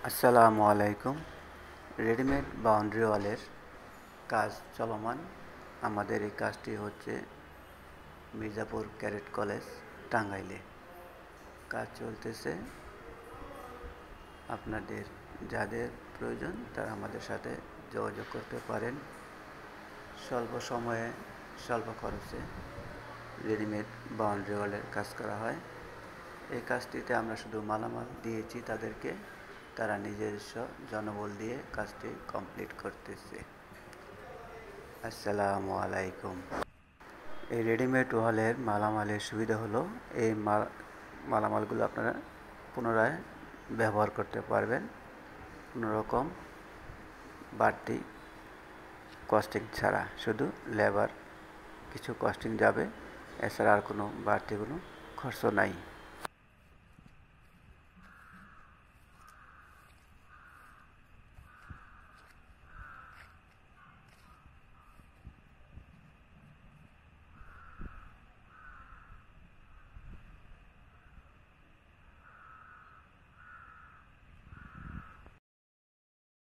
আসসালামু আলাইকুম। Readymade boundary ওয়ালের কাজ চলমান। আমাদের এই কাজটি হচ্ছে মির্জাপুর ক্যাডেট কলেজ, টাঙ্গাইলে। কাজ চলতেছে। আপনাদের যাদের প্রয়োজন তারা আমাদের সাথে যোগাযোগ করতে পারেন। স্বল্প সময়ে স্বল্প খরচে রেডিমেড বাউন্ডারি ওয়ালের কাজ করা হয়। এই কাজটিতে আমরা শুধু মালামাল দিয়েছি তাদেরকে, তারা নিজস্ব জনবল দিয়ে কাজটি কমপ্লিট করতেছে। আসসালামু আলাইকুম। এই রেডিমেড ওয়ালের মালামালের সুবিধা হলো এই মালামালগুলো আপনারা পুনরায় ব্যবহার করতে পারবেন, কোনো রকম বাড়তি কস্টিং ছাড়া। শুধু লেবার কিছু কস্টিং যাবে, এছাড়া আর কোনো বাড়তি কোনো খরচ নাই।